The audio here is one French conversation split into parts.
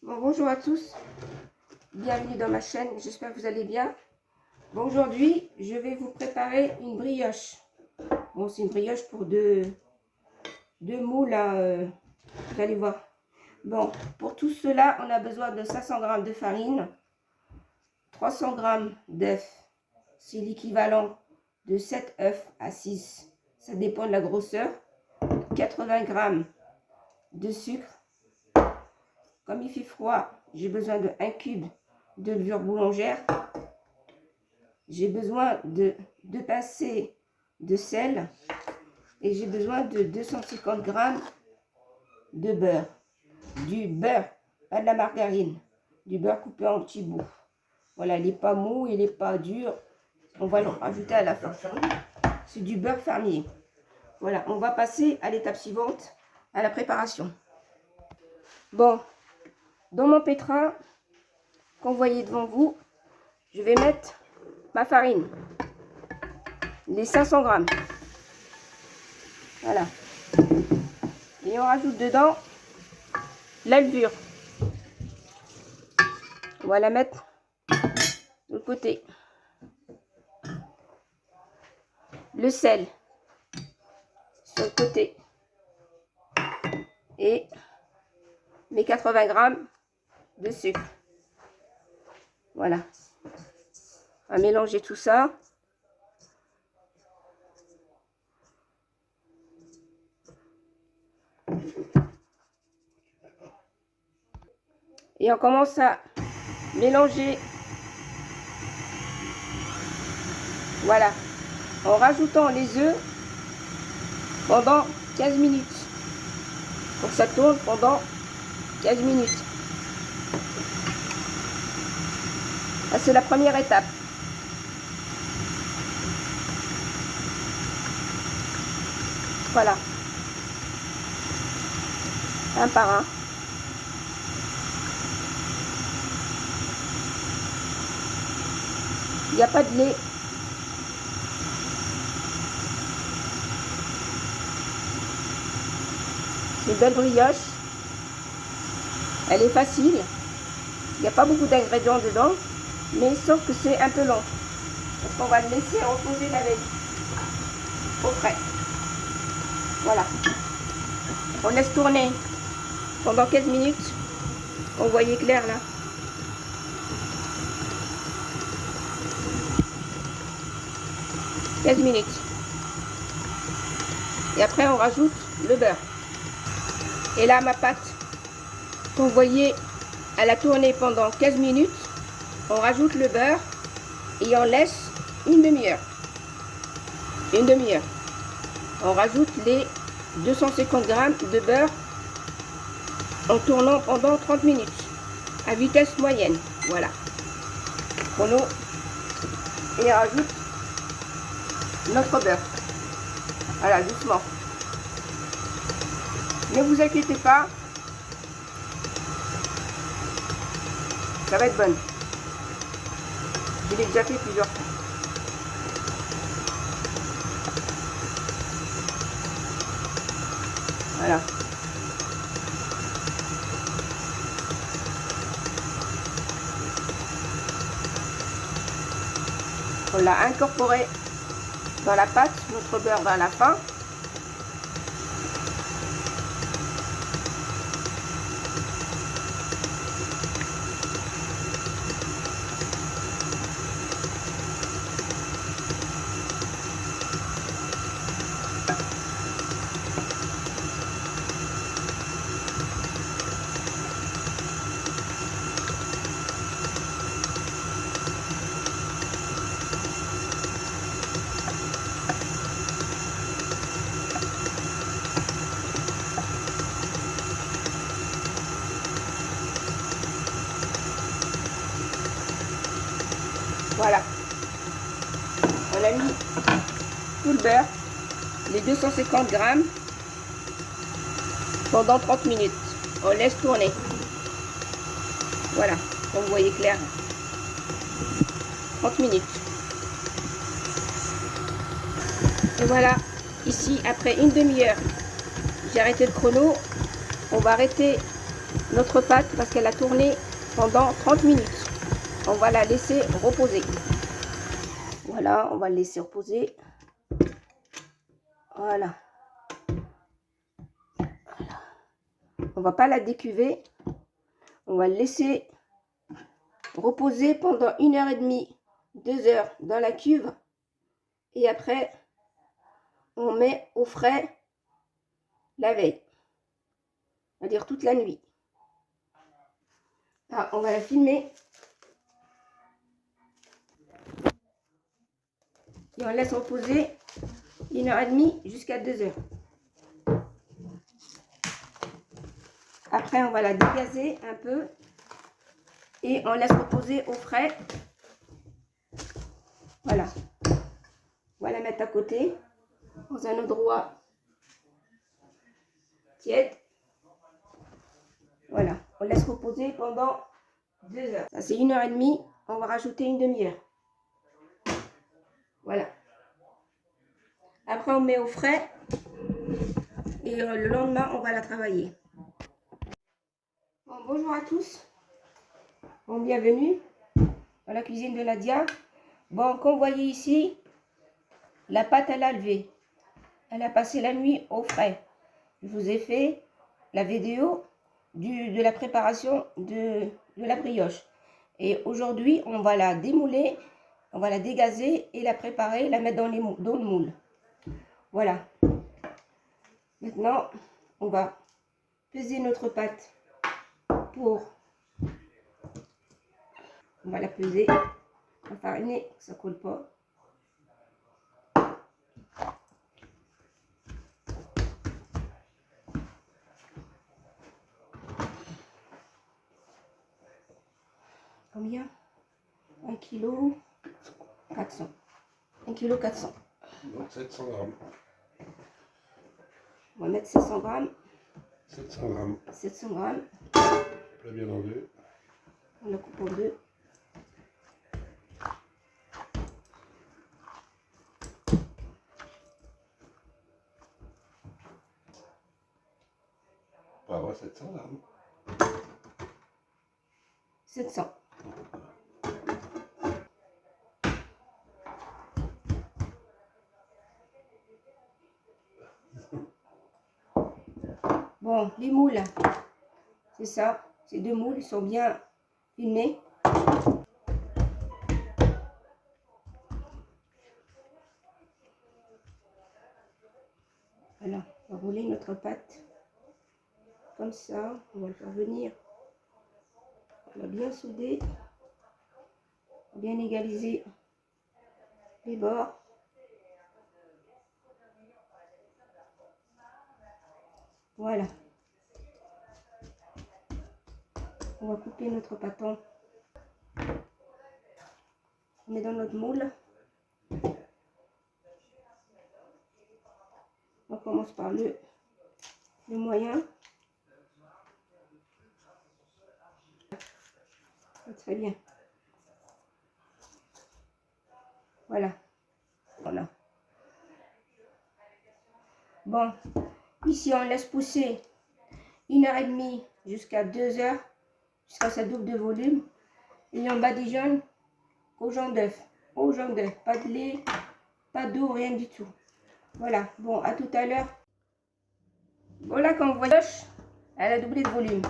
Bon, bonjour à tous, bienvenue dans ma chaîne, j'espère que vous allez bien. Bon, aujourd'hui, je vais vous préparer une brioche. Bon, c'est une brioche pour deux moules, hein, vous allez voir. Bon, pour tout cela, on a besoin de 500 g de farine, 300 g d'œufs, c'est l'équivalent de 7 œufs à 6, ça dépend de la grosseur, 80 g de sucre. Comme il fait froid, j'ai besoin de 1 cube de levure boulangère. J'ai besoin de 2 pincées de sel. Et j'ai besoin de 250 g de beurre. Du beurre, pas de la margarine. Du beurre coupé en petits bouts. Voilà, il n'est pas mou, il n'est pas dur. On va le rajouter à la fin. C'est du beurre fermier. Voilà, on va passer à l'étape suivante, à la préparation. Bon, dans mon pétrin qu'on voyez devant vous, je vais mettre ma farine, les 500 g. Voilà. Et on rajoute dedans la levure. On va la mettre de l'autre côté. Le sel sur le côté. Et mes 80 g de sucre. Voilà. On va mélanger tout ça. Et on commence à mélanger. Voilà. En rajoutant les œufs pendant 15 minutes. Pour que ça tourne pendant 15 minutes. Ça, c'est la première étape. Voilà. Un par un. Il n'y a pas de lait. C'est une belle brioche. Elle est facile. Il n'y a pas beaucoup d'ingrédients dedans. Mais sauf que c'est un peu long. Parce qu'on va le laisser reposer la veille. Au frais. Voilà. On laisse tourner pendant 15 minutes. On voyait clair là. « 15 minutes. Et après, on rajoute le beurre. Et là, ma pâte, qu'on voyait, elle a tourné pendant 15 minutes. On rajoute le beurre et on laisse une demi-heure. Une demi-heure. On rajoute les 250 g de beurre en tournant pendant 30 minutes. À vitesse moyenne. Voilà. Chrono. Et on rajoute notre beurre. Voilà, doucement. Ne vous inquiétez pas. Ça va être bonne. Je l'ai déjà fait plusieurs fois. Voilà. On l'a incorporé dans la pâte, notre beurre vers la fin. Voilà. On a mis tout le beurre, les 250 g pendant 30 minutes. On laisse tourner. Voilà, comme vous voyez clair. 30 minutes. Et voilà, ici, après une demi-heure, j'ai arrêté le chrono. On va arrêter notre pâte parce qu'elle a tourné pendant 30 minutes. On va la laisser reposer. Voilà, on va la laisser reposer. Voilà. On va pas la décuver. On va la laisser reposer pendant 1h30, 2 heures dans la cuve. Et après, on met au frais la veille. C'est-à-dire toute la nuit. Ah, on va la filmer. Et on laisse reposer 1h30 jusqu'à 2 heures. Après, on va la dégazer un peu. Et on laisse reposer au frais. Voilà. On va la mettre à côté. Dans un endroit tiède. Voilà. On laisse reposer pendant 2 heures. Ça, c'est 1h30. On va rajouter une demi-heure. Voilà. Après, on met au frais. Et le lendemain, on va la travailler. Bon, bonjour à tous. Bon, bienvenue dans la cuisine de Nadia. Bon, comme vous voyez ici, la pâte, elle a levé. Elle a passé la nuit au frais. Je vous ai fait la vidéo de la préparation de la brioche. Et aujourd'hui, on va la démouler, on va la dégazer et la préparer, la mettre dans le moule. Voilà. Maintenant, on va peser notre pâte on va la peser, on va fariner, ça ne colle pas. Combien? 1 kg 400. 1 kg 400. Donc 700 grammes. On va mettre 700 grammes. 700 grammes. 700 grammes. Plat bien en deux. On la coupe en deux. On va avoir 700 grammes. 700. Bon, les moules, c'est ça. Ces deux moules, ils sont bien filmés. Voilà, on va rouler notre pâte comme ça. On va le faire venir. On va bien souder, bien égaliser les bords. Voilà. On va couper notre pâton. On met dans notre moule. On commence par le moyen. Très bien. Voilà. Voilà. Bon, ici on laisse pousser 1h30 jusqu'à 2 heures, jusqu'à sa double de volume. Et on badigeonne au jaune d'œuf. Au jaune d'œuf. Pas de lait, pas d'eau, rien du tout. Voilà. Bon, à tout à l'heure. Voilà, comme vous voyez, elle a doublé de volume.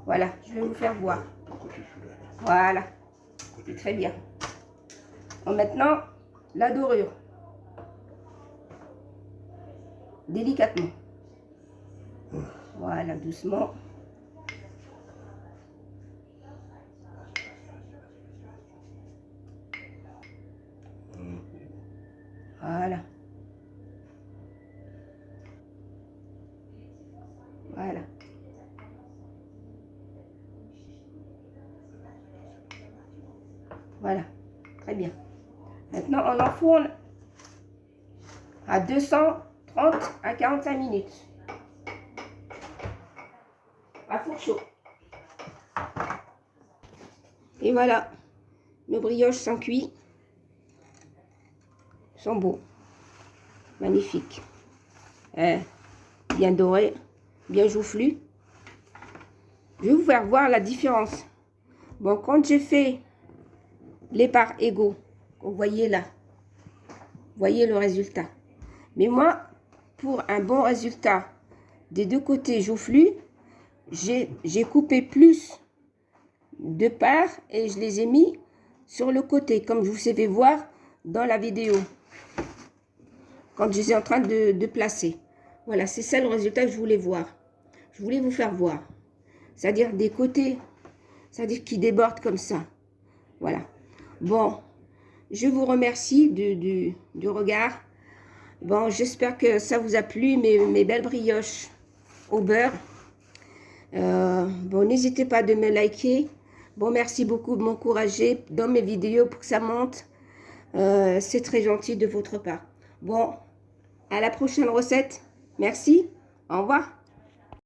Voilà, je vais vous faire voir. Voilà. Très bien. Bon, maintenant, la dorure. Délicatement. Voilà, doucement. Voilà. Voilà. Voilà. Très bien. Maintenant, on enfourne à 230 à 45 minutes. À four chaud. Et voilà. Nos brioches sont cuites. Sont beaux. Magnifiques. Bien dorés. Bien joufflus. je vais vous faire voir la différence. Bon, quand j'ai fait les parts égaux, vous voyez là, vous voyez le résultat. Mais moi, pour un bon résultat des deux côtés joufflus, j'ai coupé plus de parts et je les ai mis sur le côté, comme je vous ai fait voir dans la vidéo, quand je les ai en train de placer. Voilà, c'est ça le résultat que je voulais voir. Je voulais vous faire voir. C'est-à-dire des côtés, c'est-à-dire qui débordent comme ça. Voilà. Bon, je vous remercie du regard. Bon, j'espère que ça vous a plu, mes belles brioches au beurre. Bon, n'hésitez pas de me liker. Bon, merci beaucoup de m'encourager dans mes vidéos pour que ça monte. C'est très gentil de votre part. Bon, à la prochaine recette. Merci. Au revoir.